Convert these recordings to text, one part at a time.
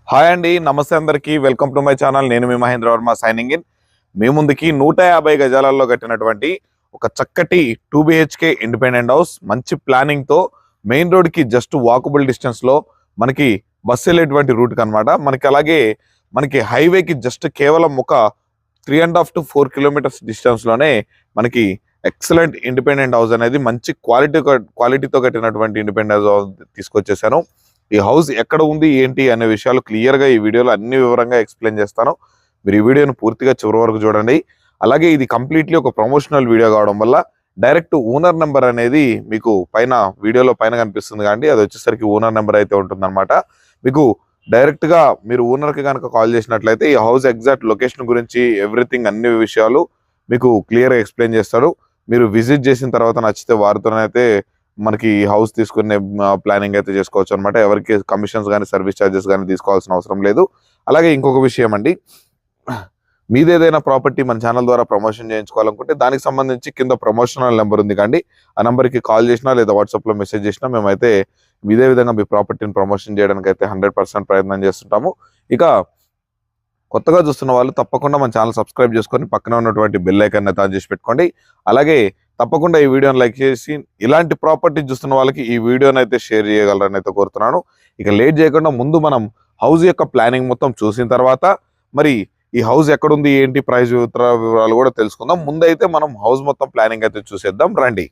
Hi అండి, నమస్తే అందరికీ. Welcome to my channel. నేను మీ మహేంద్ర వర్మ సైనింగ్ ఇన్. మీ ముందుకి 150 గజాలలో కట్టినటువంటి ఒక చక్కటి 2 BHK ఇండిపెండెంట్ హౌస్, మంచి ప్లానింగ్తో మెయిన్ రోడ్కి జస్ట్ వాకబుల్ డిస్టెన్స్లో మనకి బస్సు వెళ్ళేటువంటి రూట్కి అనమాట. మనకి హైవేకి జస్ట్ కేవలం ఒక 3.5 to 4 kilometers డిస్టెన్స్లోనే మనకి ఎక్సలెంట్ ఇండిపెండెంట్ హౌస్ అనేది మంచి క్వాలిటీతో కట్టినటువంటి ఇండిపెండెంట్ హౌస్ తీసుకొచ్చేసాను. ఈ హౌస్ ఎక్కడ ఉంది ఏంటి అనే విషయాలు క్లియర్గా ఈ వీడియోలో అన్ని వివరంగా ఎక్స్ప్లెయిన్ చేస్తాను. మీరు ఈ వీడియోను పూర్తిగా చివరి వరకు చూడండి. అలాగే ఇది కంప్లీట్లీ ఒక ప్రమోషనల్ వీడియో కావడం వల్ల డైరెక్ట్ ఓనర్ నెంబర్ అనేది మీకు వీడియోలో పైన కనిపిస్తుంది కానీ అది వచ్చేసరికి ఓనర్ నెంబర్ అయితే ఉంటుందన్నమాట. మీకు డైరెక్ట్గా మీరు ఓనర్కి కనుక కాల్ చేసినట్లయితే ఈ హౌస్ ఎగ్జాక్ట్ లొకేషన్ గురించి ఎవ్రీథింగ్ అన్ని విషయాలు మీకు క్లియర్గా ఎక్స్ప్లెయిన్ చేస్తారు. మీరు విజిట్ చేసిన తర్వాత నచ్చితే వారితోనైతే మనకి హౌస్ తీసుకునే ప్లానింగ్ అయితే చేసుకోవచ్చు అనమాట. ఎవరికి కమిషన్స్ కానీ సర్వీస్ ఛార్జెస్ కానీ తీసుకోవాల్సిన అవసరం లేదు. అలాగే ఇంకొక విషయం అండి, మీదేదైనా ప్రాపర్టీ మన ఛానల్ ద్వారా ప్రమోషన్ చేయించుకోవాలనుకుంటే దానికి సంబంధించి కింద ప్రమోషనల్ నెంబర్ ఉంది కానీ ఆ నెంబర్కి కాల్ చేసినా లేదా వాట్సాప్లో మెసేజ్ చేసినా మేమైతే ఇదే విధంగా మీ ప్రాపర్టీని ప్రమోషన్ చేయడానికి అయితే 100% ప్రయత్నం చేస్తుంటాము. ఇక కొత్తగా చూస్తున్న వాళ్ళు తప్పకుండా మన ఛానల్ సబ్స్క్రైబ్ చేసుకొని పక్కన ఉన్నటువంటి బెల్ ఐకాన్ అయితే ఆన్ చేసి పెట్టుకోండి. అలాగే తప్పకుండా ఈ వీడియోని లైక్ చేసి ఇలాంటి ప్రాపర్టీ చూస్తున్న వాళ్ళకి ఈ వీడియోని అయితే షేర్ చేయగలరని అయితే కోరుతున్నాను. ఇక లేట్ చేయకుండా ముందు మనం హౌస్ యొక్క ప్లానింగ్ మొత్తం చూసిన తర్వాత మరి ఈ హౌస్ ఎక్కడుంది ఏంటి ప్రైస్ వివరాలు కూడా తెలుసుకుందాం. ముందైతే మనం హౌస్ మొత్తం ప్లానింగ్ అయితే చూసేద్దాం రండి.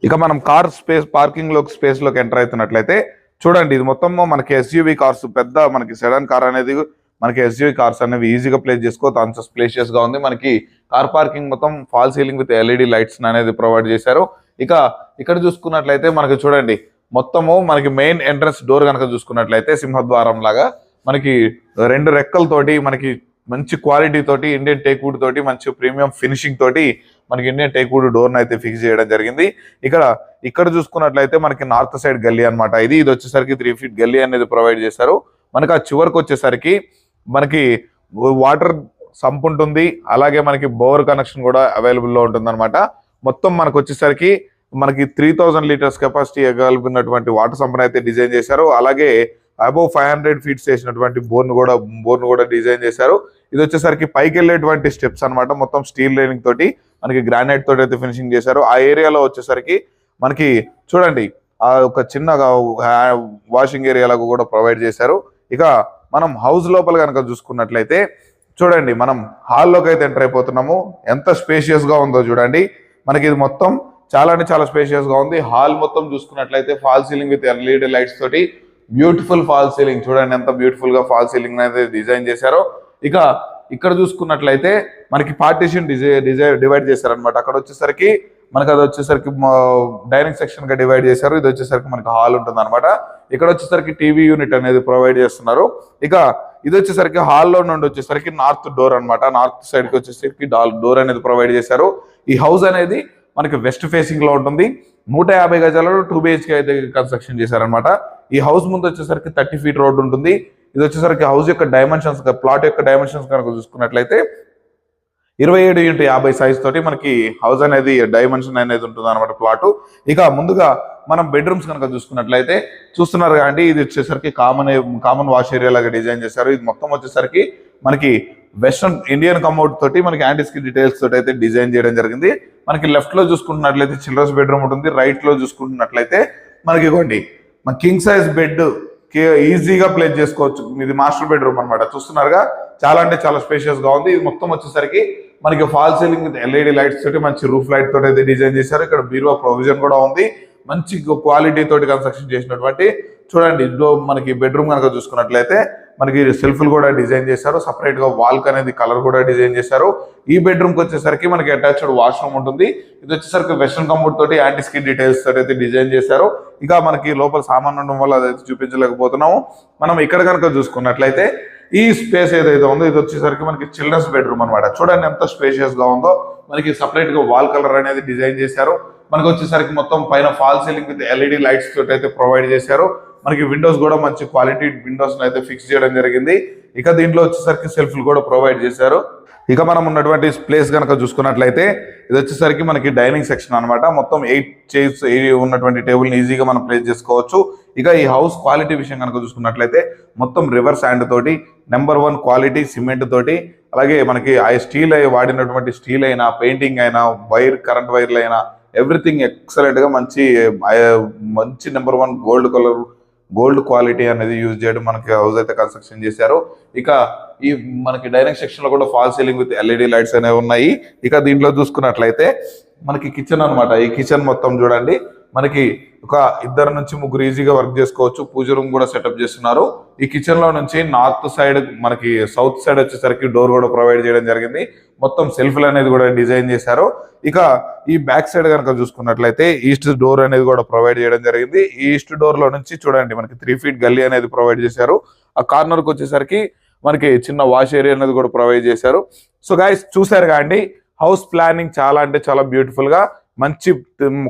ఇక మనం కార్ స్పేస్ లోకి ఎంటర్ అవుతున్నట్లయితే చూడండి, ఇది మొత్తం మనకి ఎస్యూవి కార్స్, పెద్ద మనకి సెడాన్ కార్ అనేది మనకి ఎస్యూవి కార్స్ అనేవి ఈజీగా ప్లేస్ చేసుకోవచ్చు. అంత స్పేషియస్ గా ఉంది. మనకి కార్ పార్కింగ్ మొత్తం fall ceiling with LED lights అనేది ప్రొవైడ్ చేశారు. ఇక ఇక్కడ చూసుకున్నట్లయితే మనకి చూడండి, మొత్తము మనకి మెయిన్ ఎంట్రన్స్ డోర్ కనుక చూసుకున్నట్లయితే సింహద్వారం లాగా మనకి 2 రెక్కలతోటి మనకి మంచి క్వాలిటీ తోటి ఇండియన్ టేక్వుడ్ తోటి మంచి ప్రీమియం ఫినిషింగ్ తోటి మనకి ఇండియన్ టేక్వుడ్ డోర్ని అయితే ఫిక్స్ చేయడం జరిగింది. ఇక్కడ చూసుకున్నట్లయితే మనకి నార్త్ సైడ్ గల్లీ అనమాట. ఇది వచ్చేసరికి 3 feet గల్లీ అనేది ప్రొవైడ్ చేశారు. మనకి ఆ చివరికి వచ్చేసరికి మనకి వాటర్ సంప్ ఉంటుంది. అలాగే మనకి బోర్ కనెక్షన్ కూడా అవైలబుల్లో ఉంటుంది అనమాట. మొత్తం మనకు వచ్చేసరికి మనకి 3000 liters కెపాసిటీ ఇవ్వగలిగినటువంటి వాటర్ సంప్ని అయితే డిజైన్ చేశారు. అలాగే అబౌవ్ 500 feet చేసినటువంటి బోర్ను కూడా డిజైన్ చేశారు. ఇది వచ్చేసరికి పైకి వెళ్ళేటువంటి స్టెప్స్ అనమాట. మొత్తం స్టీల్ లైనింగ్ తోటి మనకి గ్రానైట్ తోటి అయితే ఫినిషింగ్ చేశారు. ఆ ఏరియాలో వచ్చేసరికి మనకి చూడండి ఆ ఒక చిన్న వాషింగ్ ఏరియా లాగా కూడా ప్రొవైడ్ చేశారు. ఇక మనం హౌస్ లోపల కనుక చూసుకున్నట్లయితే చూడండి, మనం హాల్లోకి అయితే ఎంటర్ అయిపోతున్నాము. ఎంత స్పేషియస్ గా ఉందో చూడండి. మనకి ఇది మొత్తం చాలా అంటే చాలా స్పేషియస్ గా ఉంది. హాల్ మొత్తం చూసుకున్నట్లయితే fall ceiling with LED lights తోటి బ్యూటిఫుల్ ఫాల్ సీలింగ్, చూడండి ఎంత బ్యూటిఫుల్ గా ఫాల్ సీలింగ్ అయితే డిజైన్ చేశారో. ఇక ఇక్కడ చూసుకున్నట్లయితే మనకి పార్టీషన్ డివైడ్ చేశారనమాట. అక్కడ వచ్చేసరికి మనకి అది వచ్చేసరికి డైనింగ్ సెక్షన్ గా డివైడ్ చేశారు. ఇది వచ్చేసరికి మనకి హాల్ ఉంటుంది అనమాట. ఇక్కడ వచ్చేసరికి టీవీ యూనిట్ అనేది ప్రొవైడ్ చేస్తున్నారు. ఇక ఇది వచ్చేసరికి హాల్లో నుండి వచ్చేసరికి నార్త్ డోర్ అనమాట. నార్త్ సైడ్ కి వచ్చేసరికి డోర్ అనేది ప్రొవైడ్ చేశారు. ఈ హౌస్ అనేది మనకి వెస్ట్ ఫేసింగ్ లో ఉంటుంది. 150 గజాలలో 2 BHK అయితే కన్స్ట్రక్షన్ చేశారనమాట. ఈ హౌస్ ముందు వచ్చేసరికి 30 feet రోడ్ ఉంటుంది. ఇది వచ్చేసరికి హౌస్ యొక్క డైమెన్షన్స్, ప్లాట్ యొక్క డైమెన్షన్స్ కనుక చూసుకున్నట్లయితే 27x50 సైజ్ తోటి మనకి హౌస్ అనేది డైమెన్షన్ అనేది ఉంటుంది అనమాట ప్లాట్. ఇక ముందుగా మనం బెడ్రూమ్స్ కనుక చూసుకున్నట్లయితే చూస్తున్నారు కానీ ఇది వచ్చేసరికి కామన్ వాష్ ఏరియా లాగా డిజైన్ చేశారు. ఇది మొత్తం వచ్చేసరికి మనకి వెస్ట్రన్ ఇండియన్ కమౌట్ తోటి మనకి యాంటిస్కి డీటెయిల్స్ తోటి అయితే డిజైన్ చేయడం జరిగింది. మనకి లెఫ్ట్ లో చూసుకుంటున్నట్లయితే చిల్డ్రన్స్ బెడ్రూమ్ ఉంటుంది. రైట్ లో చూసుకుంటున్నట్లయితే మనకి ఇవ్వండి మన కింగ్ సైజ్ బెడ్ ఈజీగా ప్లేస్ చేసుకోవచ్చు. ఇది మాస్టర్ బెడ్రూమ్ అనమాట. చూస్తున్నారుగా, చాలా అంటే చాలా స్పేషియస్ గా ఉంది. ఇది మొత్తం వచ్చేసరికి మనకి fall ceiling with LED lights తోటి మంచి రూఫ్ లైట్ తోటి అయితే డిజైన్ చేశారు. ఇక్కడ బీరువా ప్రొవిజన్ కూడా ఉంది. మంచి క్వాలిటీ తోటి కన్స్ట్రక్షన్ చేసినటువంటి చూడండి ఇందులో మనకి బెడ్రూమ్ కనుక చూసుకున్నట్లయితే మనకి సెల్ఫ్లు కూడా డిజైన్ చేశారు. సపరేట్ గా వాల్క్ అనేది కలర్ కూడా డిజైన్ చేశారు. ఈ బెడ్రూమ్ కి వచ్చేసరికి మనకి అటాచ్డ్ వాష్రూమ్ ఉంటుంది. ఇది వచ్చేసరికి వెస్ట్రన్ కంఫర్ట్ తోటి యాంటీ డీటెయిల్స్ తోటి అయితే డిజైన్ చేశారు. ఇక మనకి లోపల సామాన్ ఉండడం వల్ల అదైతే చూపించలేకపోతున్నాము. మనం ఇక్కడ కనుక చూసుకున్నట్లయితే ఈ స్పేస్ ఏదైతే ఉందో ఇది వచ్చేసరికి మనకి చిల్డ్రన్స్ బెడ్రూమ్ అనమాట. చూడండి ఎంత స్పేషియస్ గా ఉందో. మనకి సపరేట్ గా వాల్ కలర్ అనేది డిజైన్ చేశారు. మనకి వచ్చేసరికి మొత్తం పైన fall ceiling with LED lights తోటి అయితే ప్రొవైడ్ చేశారు. మనకి విండోస్ కూడా మంచి క్వాలిటీ విండోస్ అయితే ఫిక్స్ చేయడం జరిగింది. ఇక దీంట్లో వచ్చేసరికి సెల్ఫ్లు కూడా ప్రొవైడ్ చేశారు. ఇక మనం ఉన్నటువంటి ప్లేస్ కనుక చూసుకున్నట్లయితే ఇది వచ్చేసరికి మనకి డైనింగ్ సెక్షన్ అన్నమాట. మొత్తం 8 చైర్స్ ఉన్నటువంటి టేబుల్ని ఈజీగా మనం ప్లేస్ చేసుకోవచ్చు. ఇక ఈ హౌస్ క్వాలిటీ విషయం కనుక చూసుకున్నట్లయితే మొత్తం రివర్ శాండ్ తోటి నెంబర్ 1 క్వాలిటీ సిమెంట్ తోటి, అలాగే మనకి ఆ స్టీల్ వాడినటువంటి స్టీల్ అయినా, పెయింటింగ్ అయినా, కరెంట్ వైర్లు అయినా ఎవ్రీథింగ్ ఎక్సలెంట్ గా మంచి నెంబర్ 1 గోల్డ్ క్వాలిటీ అనేది యూజ్ చేయడం మనకి హౌస్ అయితే కన్స్ట్రక్షన్ చేశారు. ఇక ఈ మనకి డైనింగ్ సెక్షన్ లో కూడా fall ceiling with LED lights అనేవి ఉన్నాయి. ఇక దీంట్లో చూసుకున్నట్లయితే మనకి కిచెన్ అన్నమాట. ఈ కిచెన్ మొత్తం చూడండి, మనకి ఒక 2 నుంచి 3 ఈజీగా వర్క్ చేసుకోవచ్చు. పూజ రూమ్ కూడా సెటప్ చేస్తున్నారు. ఈ కిచెన్ లో నుంచి నార్త్ సైడ్ మనకి సౌత్ సైడ్ వచ్చేసరికి డోర్ కూడా ప్రొవైడ్ చేయడం జరిగింది. మొత్తం సెల్ఫ్లు అనేది కూడా డిజైన్ చేశారు. ఇక ఈ బ్యాక్ సైడ్ కనుక చూసుకున్నట్లయితే ఈస్ట్ డోర్ అనేది కూడా ప్రొవైడ్ చేయడం జరిగింది. ఈ ఈస్ట్ డోర్ లో నుంచి చూడండి మనకి 3 ఫీట్ గల్లీ అనేది ప్రొవైడ్ చేశారు. ఆ కార్నర్ కి వచ్చేసరికి మనకి చిన్న వాష్ ఏరియా అనేది కూడా ప్రొవైడ్ చేశారు. సో గైస్ చూసారు కాండి, హౌస్ ప్లానింగ్ చాలా అంటే చాలా బ్యూటిఫుల్ గా మంచి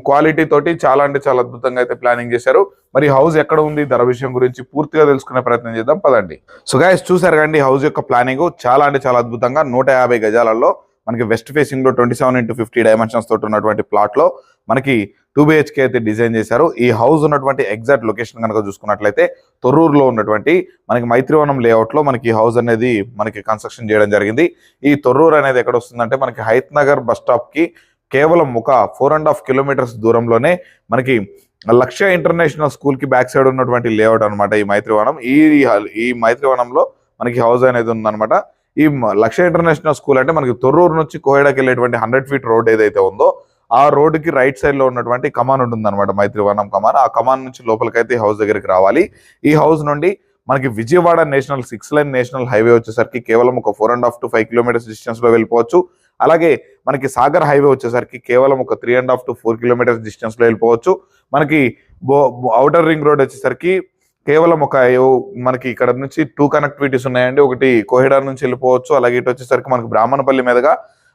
క్వాలిటీ తోటి చాలా అంటే చాలా అద్భుతంగా అయితే ప్లానింగ్ చేశారు. మరి హౌస్ ఎక్కడ ఉంది, ధర విషయం గురించి పూర్తిగా తెలుసుకునే ప్రయత్నం చేద్దాం పదండి. సో గైస్ చూసారు కండి, హౌస్ యొక్క ప్లానింగ్ చాలా అంటే చాలా అద్భుతంగా 150 గజాలలో మనకి వెస్ట్ ఫేసింగ్ లో 27x50 డైమెన్షన్స్ తోటి ఉన్నటువంటి ప్లాట్ లో మనకి 2 BHK అయితే డిజైన్ చేశారు. ఈ హౌస్ ఉన్నటువంటి ఎగ్జాక్ట్ లొకేషన్ కనుక చూసుకున్నట్లయితే తొర్రూరులో ఉన్నటువంటి మనకి మైత్రివనం లేఅవుట్ లో మనకి హౌస్ అనేది మనకి కన్స్ట్రక్షన్ చేయడం జరిగింది. ఈ తొర్రూరు అనేది ఎక్కడ వస్తుందంటే మనకి హైత్ నగర్ బస్ స్టాప్ కి కేవలం ఒక 4.5 కిలోమీటర్స్ దూరంలోనే మనకి లక్ష్య ఇంటర్నేషనల్ స్కూల్ కి బ్యాక్ సైడ్ ఉన్నటువంటి లేఅవుట్ అనమాట ఈ మైత్రివనం. ఈ మైత్రివనంలో మనకి హౌస్ అనేది ఉందన్నమాట. ఈ లక్ష్య ఇంటర్నేషనల్ స్కూల్ అంటే మనకి తొర్రూరు నుంచి కోయడాకి వెళ్ళేటువంటి 100 ఫీట్ రోడ్ ఏదైతే ఉందో ఆ రోడ్డుకి రైట్ సైడ్ లో ఉన్నటువంటి కమాన్ ఉంటుంది అనమాట, మైత్రివనం కమాన్. ఆ కమాన్ నుంచి లోపలికైతే హౌస్ దగ్గరికి రావాలి. ఈ హౌస్ నుండి మనకి విజయవాడ 6 లైన్ నేషనల్ హైవే వచ్చేసరికి కేవలం ఒక 4.5 to 5 కిలోమీటర్స్ డిస్టెన్స్ లో వెళ్ళిపోవచ్చు. అలాగే మనకి సాగర్ హైవే వచ్చేసరికి కేవలం ఒక 3.5 to 4 కిలోమీటర్స్ డిస్టెన్స్ లో వెళ్ళిపోవచ్చు. మనకి ఔటర్ రింగ్ రోడ్ వచ్చేసరికి కేవలం మనకి ఇక్కడ నుంచి 2 కనెక్టివిటీస్ ఉన్నాయండి. ఒకటి కోహిడా నుంచి వెళ్ళిపోవచ్చు, అలాగే ఇటు వచ్చేసరికి మనకి బ్రాహ్మణపల్లి మీదుగా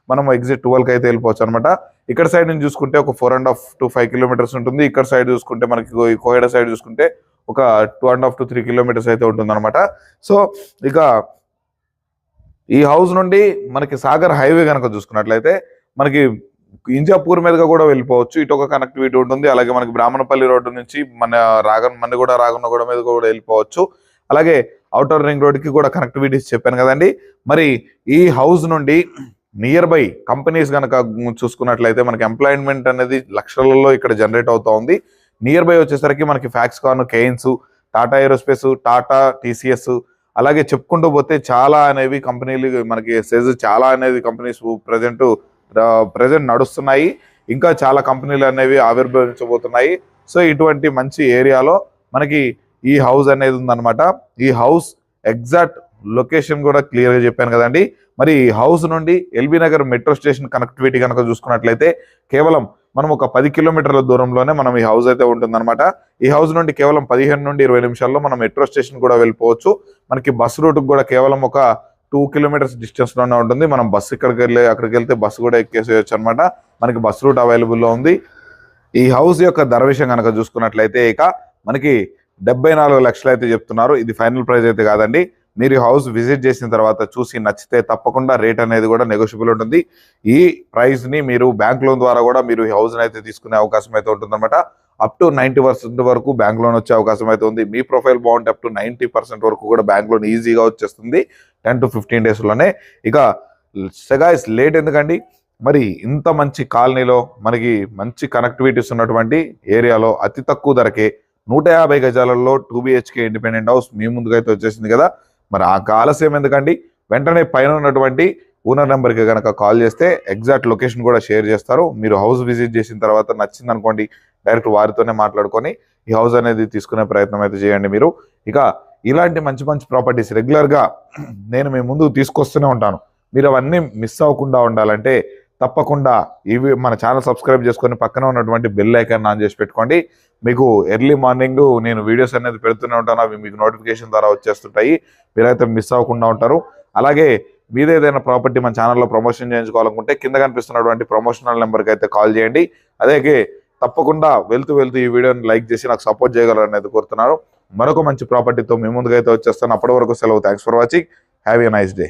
మనం ఎగ్జిట్ 12 కి అయితే వెళ్ళిపోవచ్చు అనమాట. ఇక్కడ సైడ్ నుంచి చూసుకుంటే ఒక 4.5 to 5 కిలోమీటర్స్ ఉంటుంది. ఇక్కడ సైడ్ చూసుకుంటే మనకి కోహిడా సైడ్ చూసుకుంటే ఒక 2.5 to 3 కిలోమీటర్స్ అయితే ఉంటుంది అనమాట. సో ఇక ఈ హౌస్ నుండి మనకి సాగర్ హైవే కనుక చూసుకున్నట్లయితే మనకి ఇంజాపూర్ మీదుగా కూడా వెళ్ళిపోవచ్చు. ఇటు ఒక కనెక్టివిటీ ఉంటుంది. అలాగే మనకి బ్రాహ్మణపల్లి రోడ్డు నుంచి రాగన్నగూడ మీద కూడా వెళ్ళిపోవచ్చు. అలాగే అవుటర్ రింగ్ రోడ్ కి కూడా కనెక్టివిటీస్ చెప్పాను కదండి. మరి ఈ హౌస్ నుండి నియర్ బై కంపెనీస్ కనుక చూసుకున్నట్లయితే మనకి ఎంప్లాయ్మెంట్ అనేది లక్షలలో ఇక్కడ జనరేట్ అవుతా ఉంది. నియర్ బై వచ్చేసరికి మనకి Foxconn, Kaynes, Tata aerospace, Tata, TCS, అలాగే చెప్పుకుంటూ పోతే చాలా అనేవి కంపెనీలు మనకి చాలా అనేది కంపెనీస్ ప్రజెంట్ నడుస్తున్నాయి. ఇంకా చాలా కంపెనీలు అనేవి ఆవిర్భవించబోతున్నాయి. సో ఇటువంటి మంచి ఏరియాలో మనకి ఈ హౌస్ అనేది ఉందన్నమాట. ఈ హౌస్ ఎగ్జాక్ట్ లొకేషన్ కూడా క్లియర్ గా చెప్పాను కదండి. మరి ఈ హౌస్ నుండి LB Nagar metro station connectivity కనుక చూసుకున్నట్లయితే కేవలం మనం ఒక 10 కిలోమీటర్ల దూరంలోనే మనం ఈ హౌస్ అయితే ఉంటుందన్నమాట. ఈ హౌస్ నుండి కేవలం 15 నుండి 20 నిమిషాల్లో మనం మెట్రో స్టేషన్ కూడా వెళ్ళిపోవచ్చు. మనకి బస్ రూట్ కూడా కేవలం ఒక 2 కిలోమీటర్స్ డిస్టెన్స్ లోనే ఉంటుంది. మనం బస్సు అక్కడికి వెళ్తే బస్సు కూడా ఎక్కేసేయచ్చు అనమాట. మనకి బస్ రూట్ అవైలబుల్ లో ఉంది. ఈ హౌస్ యొక్క ధర విషయం కనుక చూసుకున్నట్లయితే ఇక మనకి 74 లక్షలు అయితే చెప్తున్నారు. ఇది ఫైనల్ ప్రైస్ అయితే కాదండి. మీరు హౌస్ విజిట్ చేసిన తర్వాత చూసి నచ్చితే తప్పకుండా రేట్ అనేది కూడా నెగోషియబుల్ ఉంటుంది. ఈ ప్రైస్ ని మీరు బ్యాంక్ లోన్ ద్వారా కూడా మీరు ఈ హౌస్ అయితే తీసుకునే అవకాశం అయితే ఉంటుందన్నమాట. అప్ టు 90% వరకు బ్యాంక్ లోన్ వచ్చే అవకాశం అయితే ఉంది. మీ ప్రొఫైల్ బాగుంటే అప్ టు 90% వరకు కూడా బ్యాంక్ లోన్ ఈజీగా వచ్చేస్తుంది 10 to 15 days లోనే. ఇక గైస్ లేట్ ఎందుకండి, మరి ఇంత మంచి కాలనీలో మనకి మంచి కనెక్టివిటీస్ ఉన్నటువంటి ఏరియాలో అతి తక్కువ ధరకే 150 గజాలలో 2 BHK ఇండిపెండెంట్ హౌస్ మీ ముందుకైతే వచ్చేసింది కదా. మరి ఆ ఆలస్యం ఎందుకండి, వెంటనే పైన ఉన్నటువంటి ఓనర్ నెంబర్కి కనుక కాల్ చేస్తే ఎగ్జాక్ట్ లొకేషన్ కూడా షేర్ చేస్తారు. మీరు హౌస్ విజిట్ చేసిన తర్వాత నచ్చింది అనుకోండి, డైరెక్ట్ వారితోనే మాట్లాడుకొని ఈ హౌస్ అనేది తీసుకునే ప్రయత్నం అయితే చేయండి మీరు. ఇక ఇలాంటి మంచి మంచి ప్రాపర్టీస్ రెగ్యులర్గా నేను మీ ముందుకు తీసుకొస్తూనే ఉంటాను. మీరు అవన్నీ మిస్ అవ్వకుండా ఉండాలంటే తప్పకుండా మన ఛానల్ సబ్స్క్రైబ్ చేసుకొని పక్కన ఉన్నటువంటి బెల్ ఐకాన్ ఆన్ చేసి పెట్టుకోండి. మీకు ఎర్లీ మార్నింగ్ నేను వీడియోస్ అనేది పెడుతూనే ఉంటాను. అవి మీకు నోటిఫికేషన్ ద్వారా వచ్చేస్తుంటాయి. మీరైతే మిస్ అవ్వకుండా ఉంటారు. అలాగే మీదేదైనా ప్రాపర్టీ మన ఛానల్లో ప్రమోషన్ చేయించుకోవాలనుకుంటే కింద కనిపిస్తున్నటువంటి ప్రమోషనల్ నెంబర్కి అయితే కాల్ చేయండి. అదే తప్పకుండా వెళ్తూ ఈ వీడియోని లైక్ చేసి నాకు సపోర్ట్ చేయగలరని అయితే కోరుతున్నాను. మరొక మంచి ప్రాపర్టీతో మీ ముందుకైతే వచ్చేస్తాను. అప్పటి వరకు సెలవు. Thanks for watching. Have a nice day.